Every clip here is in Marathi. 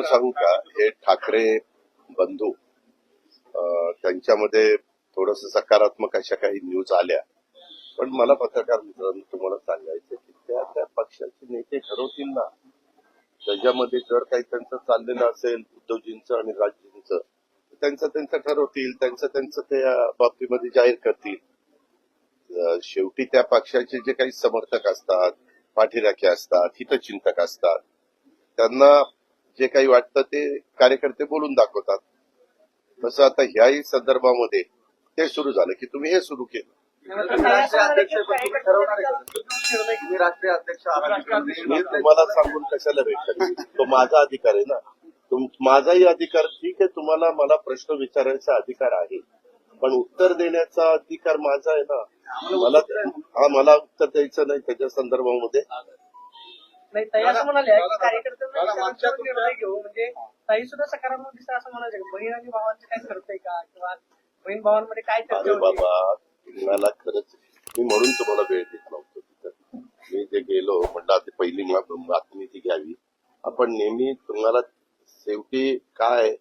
सांगू का, हे ठाकरे बंधू त्यांच्यामध्ये थोडस सकारात्मक अशा काही न्यूज आल्या, पण मला पत्रकार मित्रांनो तुम्हाला सांगायचं की त्या त्या पक्षाचे नेते ठरवतील ना. त्याच्यामध्ये जर काही त्यांचं चाललेलं असेल उद्धवजींचं आणि राजजींचं, त्यांचं ठरवतील, त्यांचं त्या बाबतीमध्ये जाहीर करतील. शेवटी त्या पक्षाचे जे काही समर्थक असतात, पाठीराखे असतात, हितचिंतक असतात, त्यांना जे काही वाटतं ते कार्यकर्ते बोलून दाखवतात. तसं आता ह्याही संदर्भामध्ये ते सुरू झालं की तुम्ही हे सुरू केलं. मी तुम्हाला सांगून कशाला भेटलं, तो माझा अधिकार आहे ना. माझाही अधिकार ठीक आहे, तुम्हाला मला प्रश्न विचारायचा अधिकार आहे, पण उत्तर देण्याचा अधिकार माझा आहे ना. मला उत्तर द्यायचं नाही त्याच्या संदर्भामध्ये. नाही, ताई असं म्हणाले की कार्यकर्त्यांना निर्णय घेऊ, म्हणजे ताई सुद्धा सकारात्मक दिसतं असं म्हणायचं. बहीण आणि भावांचं काय ठरतंय का, किंवा बहीण भावांमध्ये काय अरे चर्चा होती? बाबा, तुम्हाला खरंच मी म्हणून तुम्हाला वेळ देत नव्हतो तिथं. मी जे गेलो म्हणलं आता पहिली बातमी ती घ्यावी. आपण नेहमी तुम्हाला शेवटी काय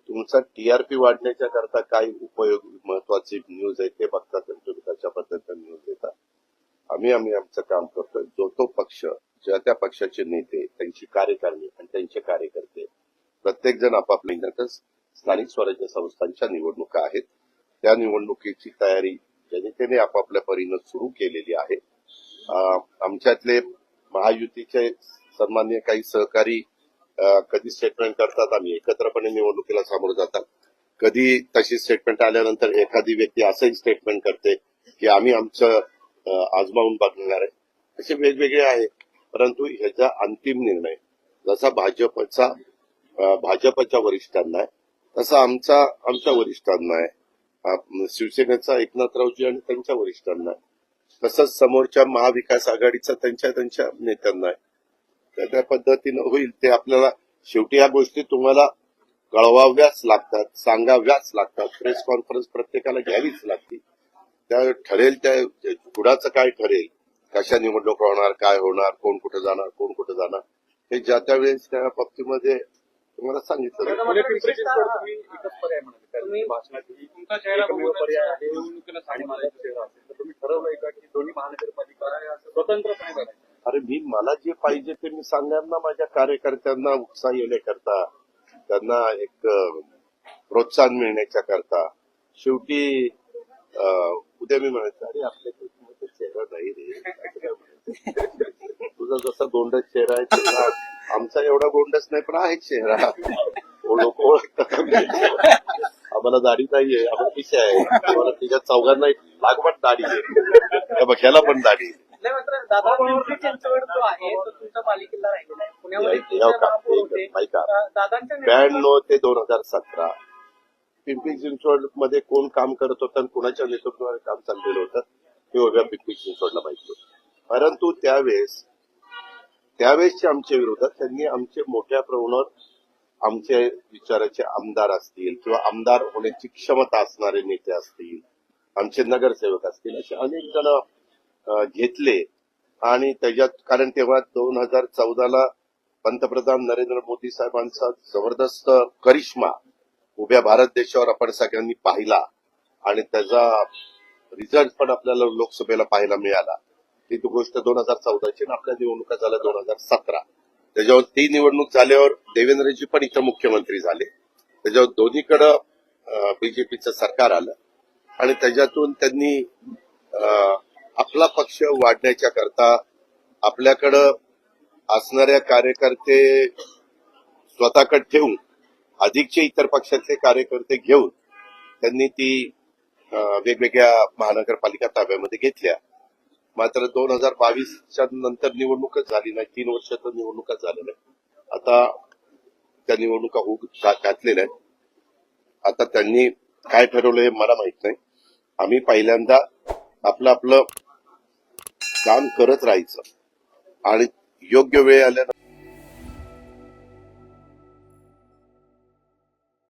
तुमचा टीआरपी वाढण्याच्या करता काय उपयोग महत्वाची न्यूज आहे ते बघता, तुम्ही कशा पद्धतीने न्यूज देता. आम्ही आमचं काम करतोय. जो तो पक्ष, ज्या त्या पक्षाचे नेते, त्यांची कार्यकारिणी आणि त्यांचे कार्यकर्ते प्रत्येक जण आपापल्या स्थानिक स्वराज्य संस्थांच्या निवडणुका आहेत. त्या निवडणुकीची तयारी जनतेने आपापल्या परीनं सुरू केलेली आहे. आमच्यातले महायुतीचे सन्माननीय काही सहकारी कधी स्टेटमेंट करतात, आम्ही एकत्रपणे निवडणुकीला सामोरं जातात. कधी तशी स्टेटमेंट आल्यानंतर एखादी व्यक्ती असंही स्टेटमेंट करते की आम्ही आमचं आजमावून बघणार आहे. असे वेगवेगळे आहे, परंतु ह्याचा अंतिम निर्णय जसा भाजपच्या वरिष्ठांना आहे तसा आमच्या वरिष्ठांना आहे, शिवसेनेचा एकनाथरावजी आणि त्यांच्या वरिष्ठांना आहे, तसंच समोरच्या महाविकास आघाडीचा त्यांच्या नेत्यांना आहे. त्या पद्धतीनं होईल ते. आपल्याला शेवटी या गोष्टी तुम्हाला कळवाव्याच लागतात, सांगाव्याच लागतात. प्रेस कॉन्फरन्स प्रत्येकाला घ्यावीच लागते. त्या ठरेल त्या पुढाचं काय ठरेल, कशा निवडणूक होणार, काय होणार, कोण कुठे जाणार हे ज्या त्या वेळेस त्या बाबतीमध्ये तुम्हाला सांगितलं. अरे मला जे पाहिजे ते मी सांगणार ना. माझ्या कार्यकर्त्यांना उत्साह येण्याकरता, त्यांना एक प्रोत्साहन मिळण्याच्या करता. शेवटी उद्या मी म्हणायचं अरे आपल्याकडे चेहरा नाही रे, तुझा जसा गोंडस चेहरा आहे तसा आमचा एवढा गोंडस नाही, पण आहे चेहरा. लोक ओळखतात. आम्हाला दाढी नाहीये, आम्हाला पिशा आहे. आम्हाला तिच्या चौघांना लागवड दाढी आहे, ह्याला पण दाढी. ब्याण्णव ते 2017 पिंपरी चिंचवड मध्ये कोण काम करत होतं आणि कुणाच्या नेतृत्वाने काम चाललेलं होतं हे उभ्या पिंपरी चिंचवडला माहिती होतं. परंतु त्यावेळेसचे आमच्या विरोधात त्यांनी आमचे मोठ्या प्रमाणावर आमचे विचाराचे आमदार असतील किंवा आमदार होण्याची क्षमता असणारे नेते असतील, आमचे नगरसेवक असतील, असे अनेक जण घेतले. आणि त्याच्यात कारण तेव्हा 2014ला पंतप्रधान नरेंद्र मोदी साहेबांचा जबरदस्त करिश्मा उभ्या भारत देशावर आपण सगळ्यांनी पाहिला आणि त्याचा रिझल्ट पण आपल्याला लोकसभेला पाहायला मिळाला. ती गोष्ट 2014ची, आपल्या निवडणुका झाल्या 2017. त्याच्यावर ती निवडणूक झाल्यावर देवेंद्रजी पण इथं मुख्यमंत्री झाले. त्याच्यावर दोन्हीकडं बीजेपीचं सरकार आलं आणि त्याच्यातून त्यांनी आपला पक्ष वाढण्याच्या करता आपल्याकडं असणाऱ्या कार्यकर्ते स्वतःकडे ठेवून अधिकचे इतर पक्षातले कार्यकर्ते घेऊन त्यांनी ती वेगवेगळ्या महानगरपालिका ताब्यामध्ये घेतल्या. मात्र 2022च्या नंतर निवडणूकच झाली नाही. 3 वर्ष तर निवडणुकाच झाल्या नाही. आता त्या निवडणुका होऊ घातलेल्या आहेत. आता त्यांनी काय ठरवलं हे मला माहित नाही. आम्ही पहिल्यांदा आपलं काम करत राहायचं आणि योग्य वेळ आल्यानंतर